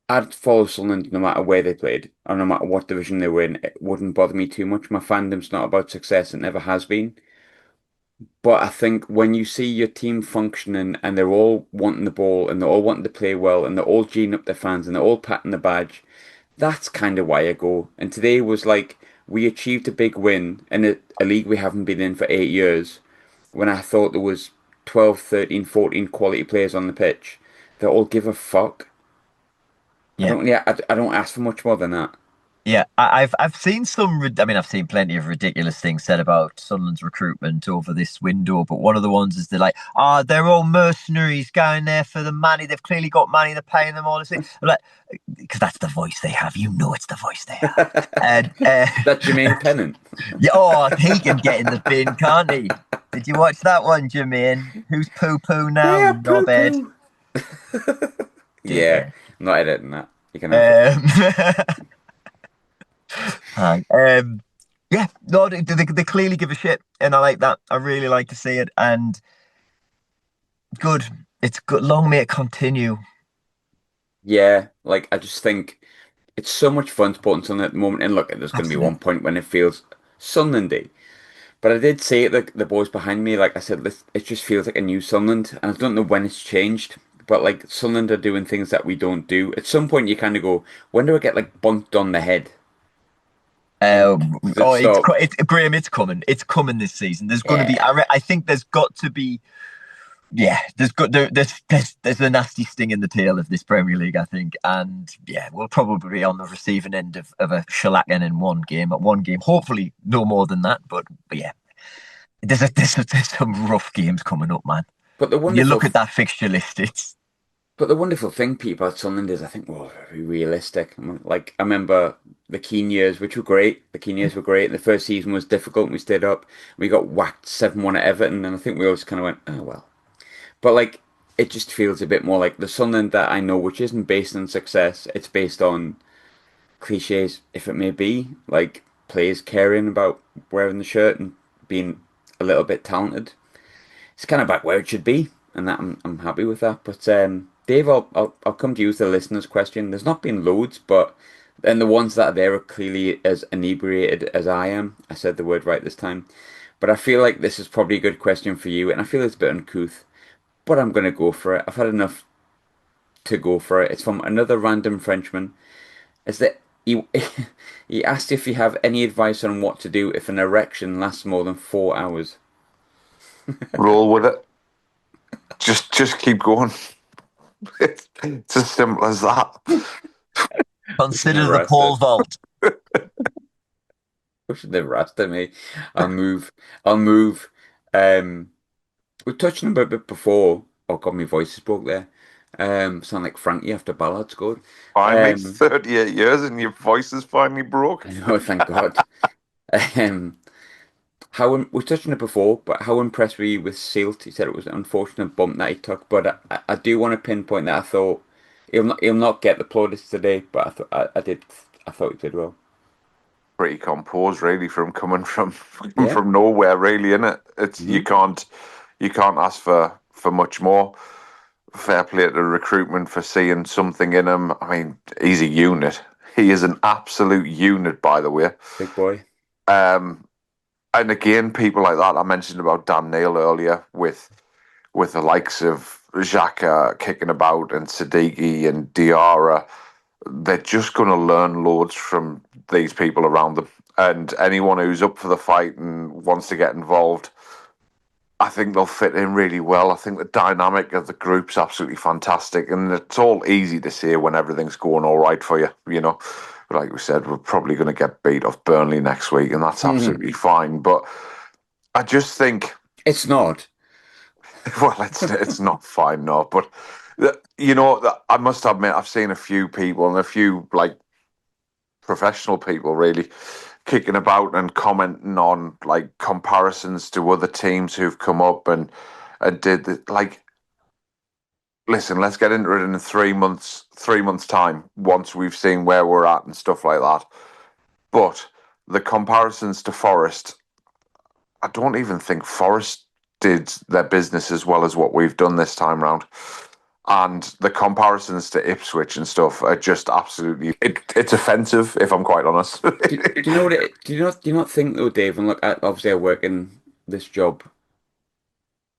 I'd follow Sunderland no matter where they played or no matter what division they were in. It wouldn't bother me too much. My fandom's not about success. It never has been. But I think when you see your team functioning and they're all wanting the ball and they're all wanting to play well and they're all geeing up their fans and they're all patting the badge, that's kind of why I go. And today was like we achieved a big win in a league we haven't been in for 8 years when I thought there was 12, 13, 14 quality players on the pitch that all give a fuck. I Yeah. don't really, I don't ask for much more than that. Yeah, I've seen I mean, I've seen plenty of ridiculous things said about Sunderland's recruitment over this window, but one of the ones is they're like, they're all mercenaries going there for the money. They've clearly got money. They're paying them all this thing. I'm like, because that's the voice they have. You know, it's the voice they have. And That's Jermaine Pennant. yeah, he can get in the bin, can't he? Did you watch that one, Jermaine? Who's poo poo now, Yeah, you poo knobhead? poo. Yeah, Yeah. I'm not editing that. You can have it. Um, Hi. Yeah, no, they clearly give a shit, and I like that. I really like to see it, and good. It's good. Long may it continue. Yeah, like I just think it's so much fun supporting Sunderland at the moment. And look, there's going to be one Absolutely. point when it feels Sunderlandy. But I did say it, like the boys behind me, like I said, it just feels like a new Sunderland, and I don't know when it's changed. But like Sunderland are doing things that we don't do. At some point, you kind of go, when do I get like bunked on the head? And so It's Graham. It's coming. It's coming this season. There's going to be. yeah, I think there's got to be. Yeah, there's a nasty sting in the tail of this Premier League, I think, and yeah, we'll probably be on the receiving end of a shellacking in one game. At one game, hopefully no more than that. But yeah, there's some rough games coming up, man. but the You wonderful look at that fixture list, it's But the wonderful thing, people, at Sunderland is I think, well, very realistic. Like, I remember the Keane years, which were great. The Keane years were great. The first season was difficult and we stayed up. We got whacked 7-1 at Everton, and I think we all just kind of went, oh, well. But, like, it just feels a bit more like the Sunderland that I know, which isn't based on success. It's based on cliches, if it may be, like players caring about wearing the shirt and being a little bit talented. It's kind of back where it should be, and that I'm happy with that. But Dave, I'll come to you with the listeners' question. There's not been loads, but and the ones that are there are clearly as inebriated as I am. I said the word right this time, but I feel like this is probably a good question for you, and I feel it's a bit uncouth, but I'm gonna go for it. I've had enough to go for it. It's from another random Frenchman. Is that he? He asked if you have any advice on what to do if an erection lasts more than 4 hours. Roll with it. Just keep going. It's as simple as that. consider Never the asked pole it. vault. I should never asked it, mate. I'll move. I'll move. Um, we touched on it a bit before. Oh God, my voice is broke there. Sound like Frankie after Ballard scored. Finally, Um, 38 years and your voice is finally broke. I know, thank God. Um, we touched on it before, but how impressed were you with Sealt? He said it was an unfortunate bump that he took, but I do want to pinpoint that I thought he'll not get the plaudits today, but I thought I thought he did well. Pretty composed, really, from coming from Yeah. from nowhere, really, innit? It's Hmm. you can't ask for much more. Fair play to recruitment for seeing something in him. I mean, he's a unit. He is an absolute unit, by the way. Big boy. Um, and again, people like that I mentioned about Dan Neil earlier, with the likes of Xhaka kicking about and Siddiqui and Diarra, they're just going to learn loads from these people around them. And anyone who's up for the fight and wants to get involved, I think they'll fit in really well. I think the dynamic of the group's absolutely fantastic, and it's all easy to say when everything's going all right for you, you know. Like we said, we're probably going to get beat off Burnley next week, and that's absolutely fine. But I just think, It's not. well, it's not fine, no. But you know, I must admit, I've seen a few people and a few like professional people really kicking about and commenting on like comparisons to other teams who've come up and did the, like. Listen, let's get into it in 3 months. 3 months time, once we've seen where we're at and stuff like that. But the comparisons to Forest, I don't even think Forest did their business as well as what we've done this time round. And the comparisons to Ipswich and stuff are just absolutely it's offensive, if I'm quite honest. Do you know what do you not think though, Dave? And look, obviously I work in this job,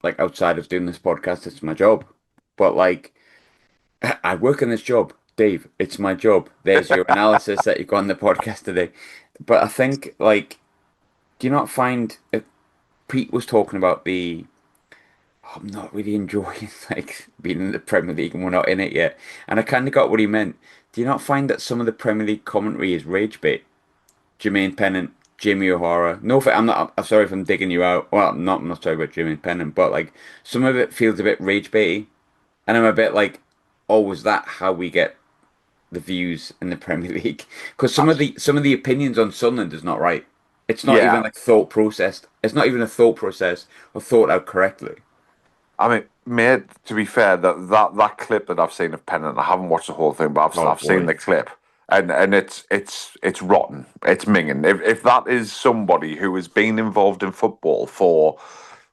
like outside of doing this podcast, it's my job. But like I work in this job, Dave. It's my job. There's your analysis that you got on the podcast today. But I think like, do you not find Pete was talking about the I'm not really enjoying like being in the Premier League and we're not in it yet. And I kind of got what he meant. Do you not find that some of the Premier League commentary is rage bait? Jermaine Pennant, Jimmy O'Hara. No, I'm not. I'm sorry if I'm digging you out. Well, I'm not sorry about Jermaine Pennant, but like some of it feels a bit rage baity, and I'm a bit like, oh, was that how we get the views in the Premier League? Because some of the opinions on Sunderland is not right. It's not even Yeah, like thought processed. It's not even a thought process or thought out correctly. I mean, mate, to be fair, that clip that I've seen of Pennant, I haven't watched the whole thing, but Oh I've seen boy. the clip, and it's rotten. It's minging. If that is somebody who has been involved in football for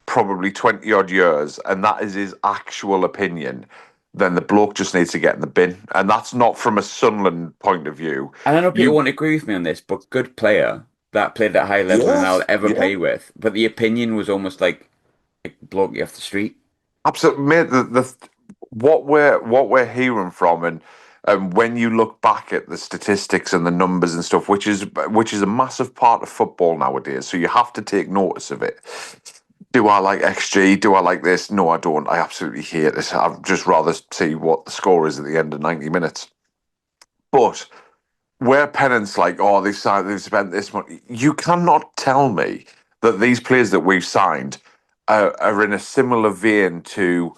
probably 20 odd years, and that is his actual opinion, then the bloke just needs to get in the bin. And that's not from a Sunderland point of view. And I know people You, won't agree with me on this, but good player that played at a high level than I'll yes, ever yeah. play with. But the opinion was almost like a bloke you off the street. Absolutely, mate. What we're hearing from, and when you look back at the statistics and the numbers and stuff, which is a massive part of football nowadays, so you have to take notice of it. Do I like XG? Do I like this? No, I don't. I absolutely hate it. I'd just rather see what the score is at the end of 90 minutes. But where Pennant's like, oh, they've spent this money, you cannot tell me that these players that we've signed are in a similar vein to.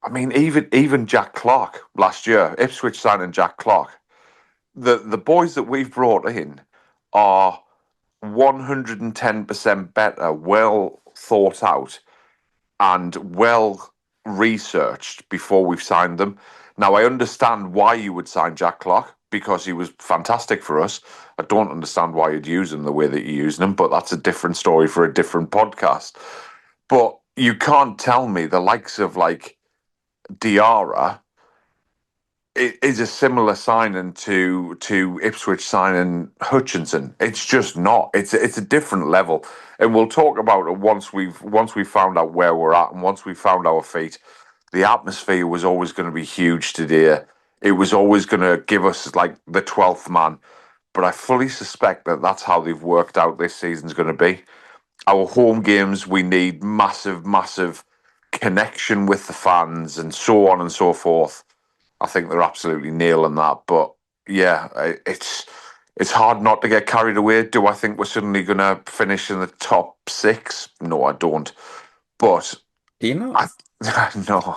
I mean, even Jack Clark last year, Ipswich signing Jack Clark. The boys that we've brought in are 110% better, well thought out, and well researched before we've signed them. Now, I understand why you would sign Jack Clark because he was fantastic for us. I don't understand why you'd use him the way that you're using him, but that's a different story for a different podcast. But you can't tell me the likes of like Diarra is a similar signing to Ipswich signing Hutchinson. It's just not. It's a different level, and we'll talk about it once we've found out where we're at and once we've found our feet. The atmosphere was always going to be huge today. It was always going to give us like the 12th man, but I fully suspect that that's how they've worked out this season's going to be. Our home games, we need massive, massive connection with the fans and so on and so forth. I think they're absolutely nailing that. But yeah, it's hard not to get carried away. Do I think we're suddenly going to finish in the top six? No, I don't. But Do you know? I no,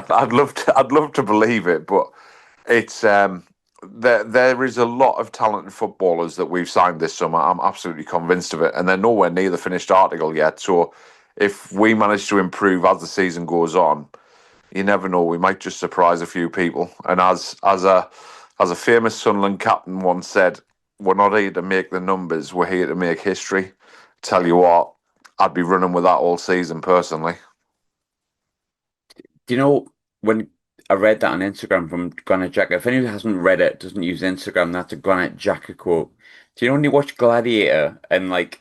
I'd love to believe it, but it's there is a lot of talented footballers that we've signed this summer. I'm absolutely convinced of it, and they're nowhere near the finished article yet. So if we manage to improve as the season goes on, you never know. We might just surprise a few people. And as a famous Sunderland captain once said, "We're not here to make the numbers. We're here to make history." Tell you what, I'd be running with that all season personally. Do you know when I read that on Instagram from Granite Jacket? If anyone hasn't read it, doesn't use Instagram, that's a Granite Jacket quote. Do you know when you watch Gladiator and like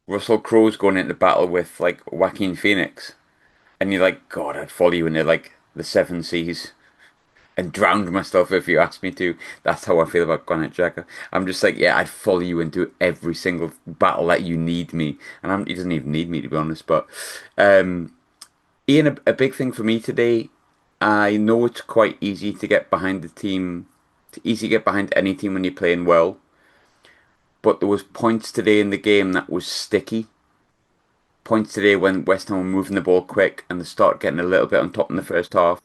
Russell Crowe's going into battle with like Joaquin Phoenix, and you're like, God, I'd follow you into like the seven seas and drown myself if you asked me to. That's how I feel about Granite Jacket. I'm just like, yeah, I'd follow you into every single battle that you need me, and he doesn't even need me to be honest. But um, Ian, a big thing for me today. I know it's quite easy to get behind the team, it's easy to get behind any team when you're playing well. But there was points today in the game that was sticky. Points today when West Ham were moving the ball quick and they start getting a little bit on top in the first half.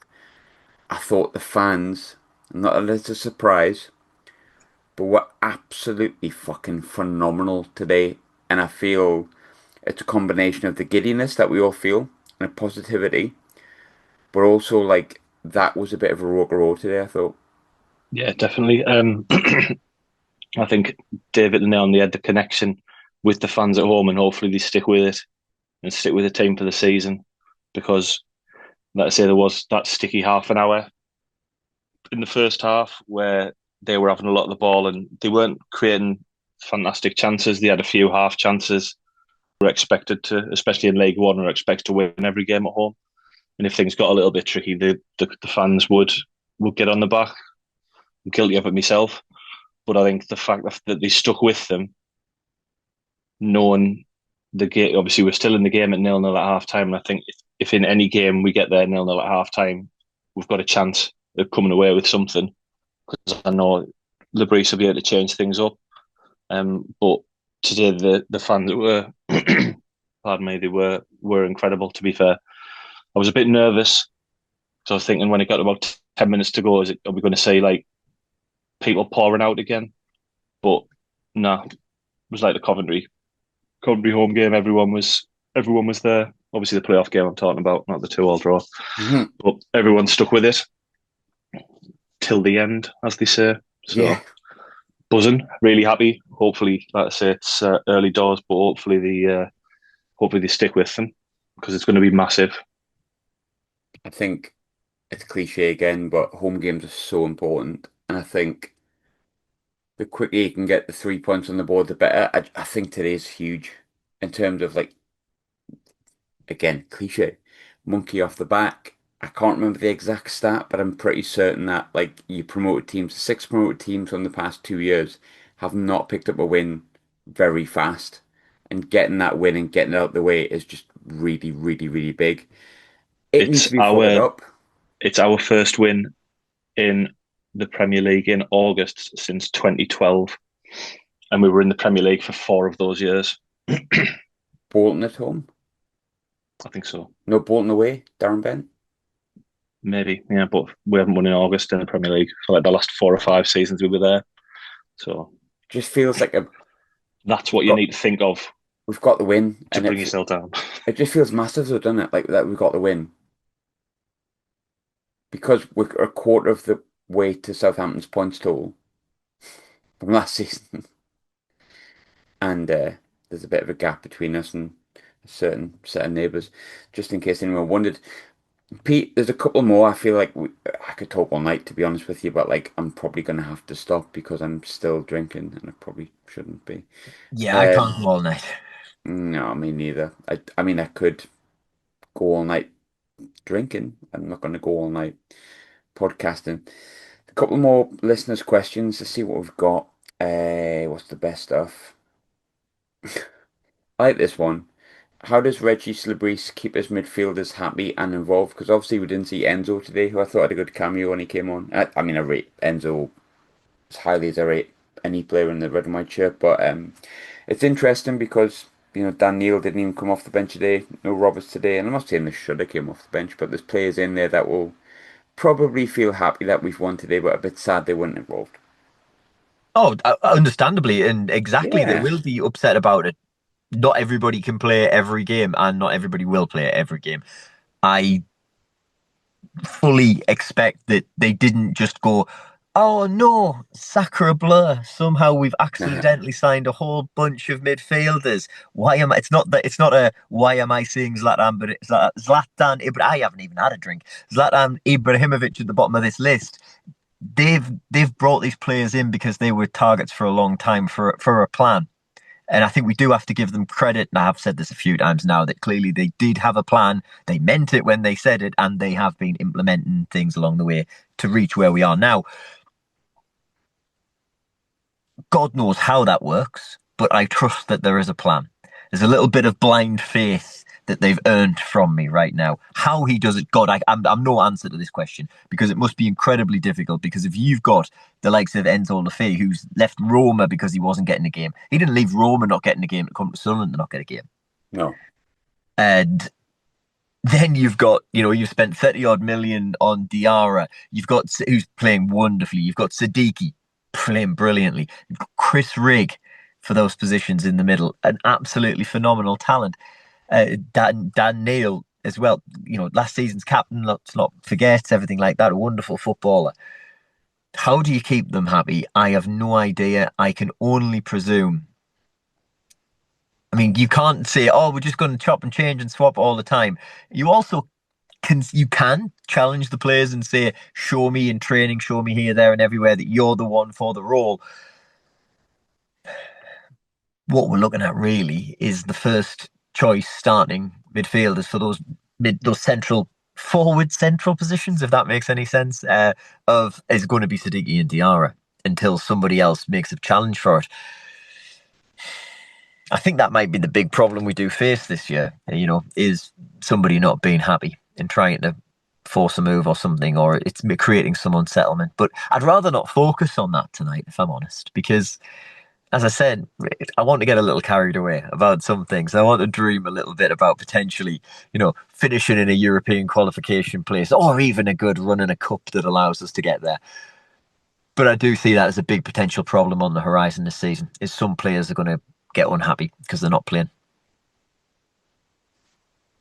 I thought the fans, not that it's a surprise, but we're absolutely fucking phenomenal today. And I feel it's a combination of the giddiness that we all feel and a positivity, but also like that was a bit of a roll today, I thought. Yeah, definitely. I think David and on the head, the connection with the fans at home, and hopefully they stick with it and stick with the team for the season. Because, like I say, there was that sticky half an hour in the first half where they were having a lot of the ball and they weren't creating fantastic chances. They had a few half chances. Were expected to, especially in League One, are expected to win every game at home. And if things got a little bit tricky, the fans would get on the back. I'm guilty of it myself, but I think the fact that they stuck with them, knowing the game. Obviously, we're still in the game at 0-0 at half time, and I think if in any game we get there 0-0 at half time, we've got a chance of coming away with something. Because I know Lebris will be able to change things up. But today the fans were, pardon me, they were incredible. To be fair, I was a bit nervous. So I was thinking when it got about 10 minutes to go, are we going to see like people pouring out again? But no, it was like the Coventry home game. Everyone was there. Obviously, the playoff game I'm talking about, not the 2-2 draw. Mm-hmm. But everyone stuck with it till the end, as they say. So Yeah. buzzing, really happy. Hopefully, like I say, it's early doors, but hopefully they stick with them because it's going to be massive. I think it's cliche again, but home games are so important. And I think the quicker you can get the 3 points on the board, the better. I think today's huge in terms of like, again, cliche, monkey off the back. I can't remember the exact stat, but I'm pretty certain that like you promoted teams, 6 promoted teams from the past 2 years have not picked up a win very fast. And getting that win and getting it out of the way is just really, really, really big. It needs It's to be followed up. our first win in the Premier League in August since 2012, and we were in the Premier League for 4 of those years. Bolton at home. I think so. No Bolton away, Darren Bent. Maybe, yeah, but we haven't won in August in the Premier League for like the last 4 or 5 seasons we were there. So Just feels like that's what you need to think of we've got the win to and bring yourself down. it just feels massive though, doesn't it? Like that we've got the win. Because we're a quarter of the way to Southampton's points total from last season. And there's a bit of a gap between us and a certain set of neighbours. Just in case anyone wondered. Pete, there's a couple more. I feel like I could talk all night, to be honest with you, but like I'm probably going to have to stop because I'm still drinking and I probably shouldn't be. Yeah, I can't go all night. No, me neither. I mean, I could go all night drinking. I'm not going to go all night podcasting. A couple more listeners' questions to see what we've got. What's the best stuff? I like this one. How does Reggie Slabreese keep his midfielders happy and involved? Because obviously we didn't see Enzo today, who I thought had a good cameo when he came on. I mean, I rate Enzo as highly as I rate any player in the red and white shirt, but it's interesting because Dan Neil didn't even come off the bench today. No Roberts today, and I'm not saying they should have came off the bench, but there's players in there that will probably feel happy that we've won today, but a bit sad they weren't involved. Oh, understandably, and exactly, they Yeah. will be upset about it. Not everybody can play every game, and not everybody will play every game. I fully expect that they didn't just go, oh no, sacre bleu. Somehow we've accidentally signed a whole bunch of midfielders. Why am I? It's not a why am I saying Zlatan, but it's Zlatan. I haven't even had a drink. Zlatan Ibrahimovic at the bottom of this list. They've brought these players in because they were targets for a long time for a plan. And I think we do have to give them credit. And I have said this a few times now that clearly they did have a plan. They meant it when they said it, and they have been implementing things along the way to reach where we are now. God knows how that works, but I trust that there is a plan. There's a little bit of blind faith that they've earned from me right now. How he does it, God, I'm no answer to this question because it must be incredibly difficult. Because if you've got the likes of Enzo Lefebvre, who's left Roma because he wasn't getting a game, he didn't leave Roma not getting a game to come to Sunderland to not get a game. No. And then you've got, you've spent 30 odd million on Diarra. You've got who's playing wonderfully. You've got Siddiqui. playing brilliantly. Chris Rigg for those positions in the middle, an absolutely phenomenal talent. Dan Neil as well, last season's captain, let's not forget, everything like that, a wonderful footballer. How do you keep them happy? I have no idea. I can only presume. I mean, you can't say, "Oh, we're just going to chop and change and swap all the time." You also can challenge the players and say, "Show me in training, show me here, there, and everywhere that you're the one for the role." What we're looking at really is the first choice starting midfielders for those central positions, if that makes any sense. Is going to be Siddiqui and Diarra until somebody else makes a challenge for it. I think that might be the big problem we do face this year, is somebody not being happy and trying to force a move or something, or it's creating some unsettlement. But I'd rather not focus on that tonight, if I'm honest, because, as I said, I want to get a little carried away about some things. I want to dream a little bit about potentially, finishing in a European qualification place, or even a good run in a cup that allows us to get there. But I do see that as a big potential problem on the horizon this season, is some players are going to get unhappy because they're not playing.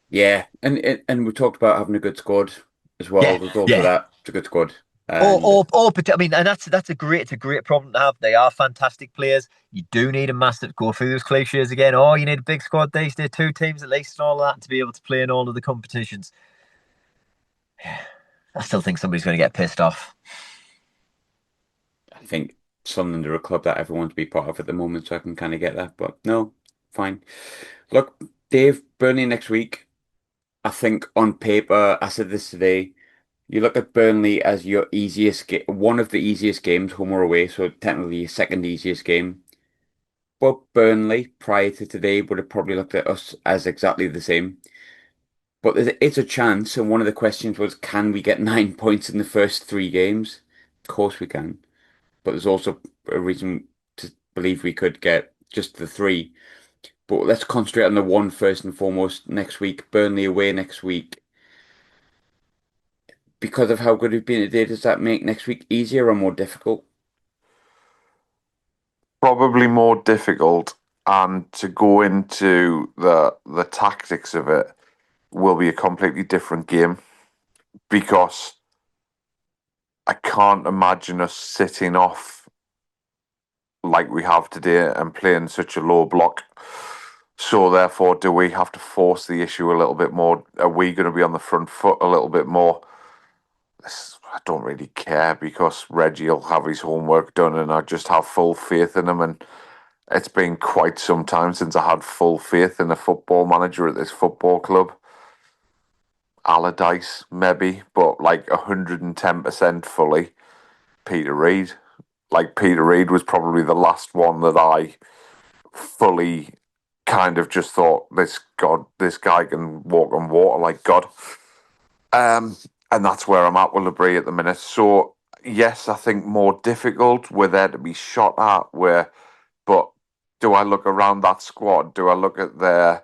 Yeah, and we talked about having a good squad as well. Yeah, There's also yeah. that. It's a good squad. And I mean, and it's a great problem to have. They are fantastic players. You do need a massive, go through those cliches again. Oh, you need a big squad. They need 2 teams at least and all of that to be able to play in all of the competitions. I still think somebody's going to get pissed off. I think Sunderland are a club that everyone wants to be part of at the moment, so I can kind of get that. But no, fine. Look, Dave, Burnley next week. I think on paper, I said this today. You look at Burnley as your one of the easiest games, home or away, so technically your second easiest game. But Burnley, prior to today, would have probably looked at us as exactly the same. But it's a chance, and one of the questions was, can we get 9 points in the first 3 games? Of course we can. But there's also a reason to believe we could get just the 3. But let's concentrate on the one first and foremost next week. Burnley away next week. Because of how good we've been today, does that make next week easier or more difficult? Probably more difficult, and to go into the tactics of it will be a completely different game, because I can't imagine us sitting off like we have today and playing such a low block. So therefore, do we have to force the issue a little bit more? Are we going to be on the front foot a little bit more? I don't really care, because Reggie will have his homework done, and I just have full faith in him. And it's been quite some time since I had full faith in a football manager at this football club. Allardyce, maybe, but like 110% fully, Peter Reid. Like, Peter Reid was probably the last one that I fully kind of just thought, this guy can walk on water like God. And that's where I'm at with Labrie at the minute. So yes, I think more difficult. We're there to be shot at. But do I look around that squad? Do I look at their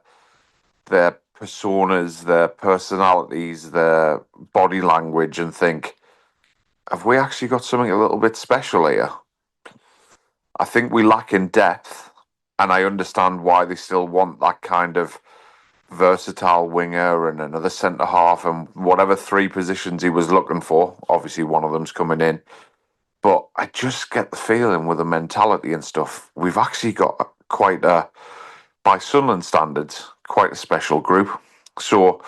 personas, their personalities, their body language, and think, have we actually got something a little bit special here? I think we lack in depth, and I understand why they still want that kind of versatile winger and another centre half and whatever 3 positions he was looking for. Obviously, one of them's coming in. But I just get the feeling with the mentality and stuff, we've actually got by Sunderland standards, quite a special group. So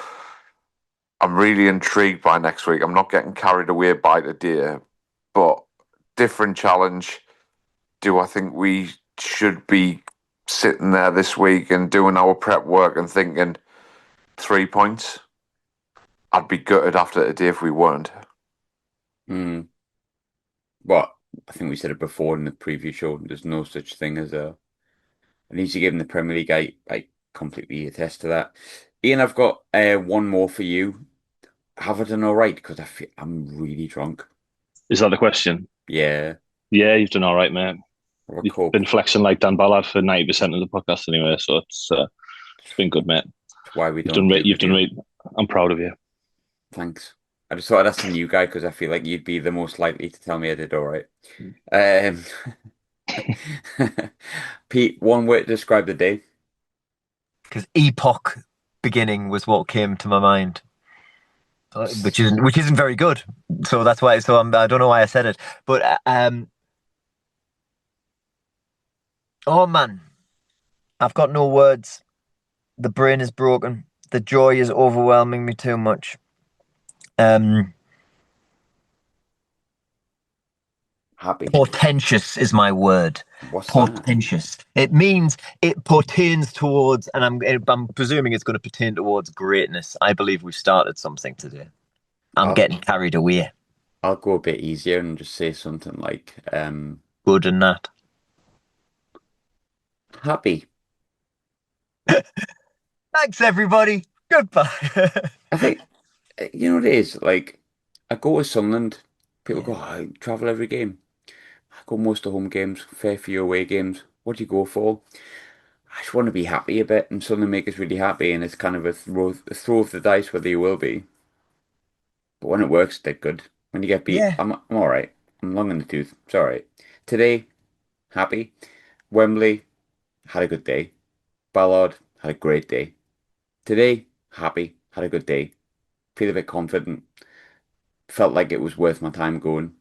I'm really intrigued by next week. I'm not getting carried away by today, but different challenge. Do I think we should be sitting there this week and doing our prep work and thinking 3 points? I'd be gutted after today if we weren't. Well, I think we said it before in the preview show. There's no such thing as an easy game in the Premier League. I completely attest to that. Ian, I've got one more for you. Have I done all right? Because I'm really drunk. Is that the question? Yeah. Yeah, you've done all right, mate. You've Cool. been flexing like Dan Ballard for 90% of the podcast anyway, so it's been good, mate. That's why we You've don't done do right. video. I'm proud of you. Thanks. I just thought I'd ask a new guy because I feel like you'd be the most likely to tell me I did all right. Um, Pete, one word to describe the day. Because epoch beginning was what came to my mind, which isn't very good. So that's why. So I don't know why I said it, but oh man, I've got no words. The brain is broken. The joy is overwhelming me too much. Happy. Portentous is my word. What's that? Portentous. It means it pertains towards, and I'm presuming it's going to pertain towards greatness. I believe we've started something today. I'm I'll getting carried away. I'll go a bit easier and just say something like Good and that. happy. Thanks, everybody. Goodbye. I think you know what it is. Like I go to Sunderland, people go, Yeah. oh, I travel every game. I go most of home games, fair few away games. What do you go for? I just want to be happy a bit, and Sunderland make us really happy, and it's kind of a throw of the dice whether you will be. But when it works, they're good. When you get beat, Yeah. I'm all right. I'm long in the tooth. It's all right. Today, happy. Wembley had a good day. Ballard had a great day. Today, happy. Had a good day. Feel a bit confident. Felt like it was worth my time going.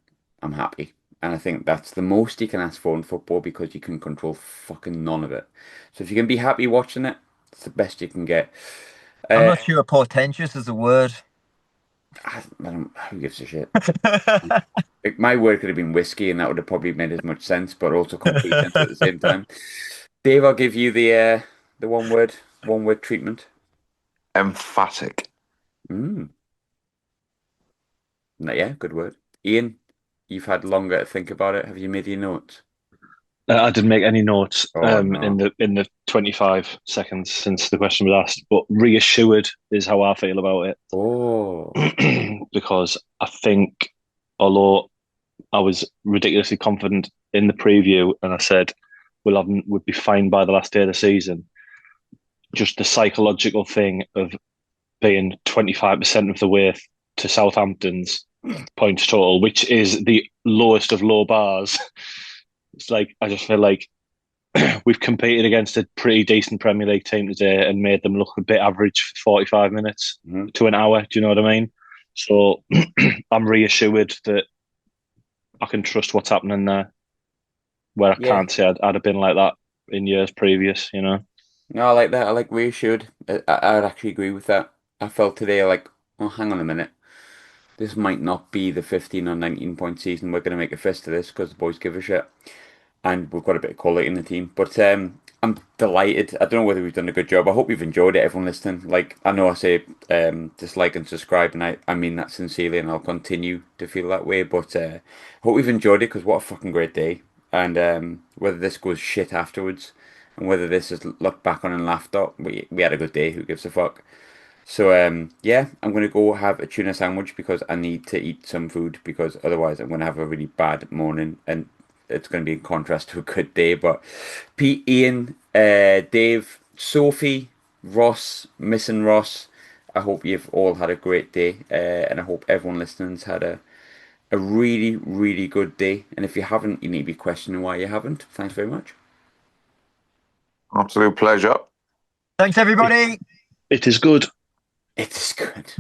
I'm happy. And I think that's the most you can ask for in football because you can control fucking none of it. So if you can be happy watching it, it's the best you can get. I'm Uh, not sure portentous is a word. who gives a shit? Like, my word could have been whiskey, and that would have probably made as much sense, but also complete sense at the same time. Dave, I'll give you the one word treatment. Emphatic. Mm. Yeah, good word. Ian, you've had longer to think about it. Have you made your notes? I didn't make any notes Oh in no. the 25 seconds since the question was asked, but reassured is how I feel about Oh. it because I think, although I was ridiculously confident in the preview and I said we'd be fine by the last day of the season, just the psychological thing of being 25% of the way to Southampton's points total, which is the lowest of low bars. It's like I just feel like we've competed against a pretty decent Premier League team today and made them look a bit average for 45 minutes Mhm. to an hour. Do you know what I mean? So I'm reassured that I can trust what's happening there, where I Yeah. can't say I'd have been like that in years previous, you know? No, I like that. I like reassured. I'd actually agree with that. I felt today like, oh, hang on a minute. This might not be the 15 or 19 point season. We're going to make a fist of this because the boys give a shit. And we've got a bit of quality in the team. But I'm delighted. I don't know whether we've done a good job. I hope you've enjoyed it, everyone listening. Like, I know I say dislike and subscribe, and I mean that sincerely, and I'll continue to feel that way. But hope you've enjoyed it because what a fucking great day. And whether this goes shit afterwards, and whether this is looked back on and laughed at, we had a good day. Who gives a fuck? So yeah, I'm gonna go have a tuna sandwich because I need to eat some food because otherwise I'm gonna have a really bad morning and it's gonna be in contrast to a good day. But Pete, Ian, Dave, Sophie, Ross, missing Ross, I hope you've all had a great day, and I hope everyone listening's had a really, really good day. And if you haven't, you need to be questioning why you haven't. Thanks very much. Absolute pleasure. Thanks, everybody. It is good. It's good.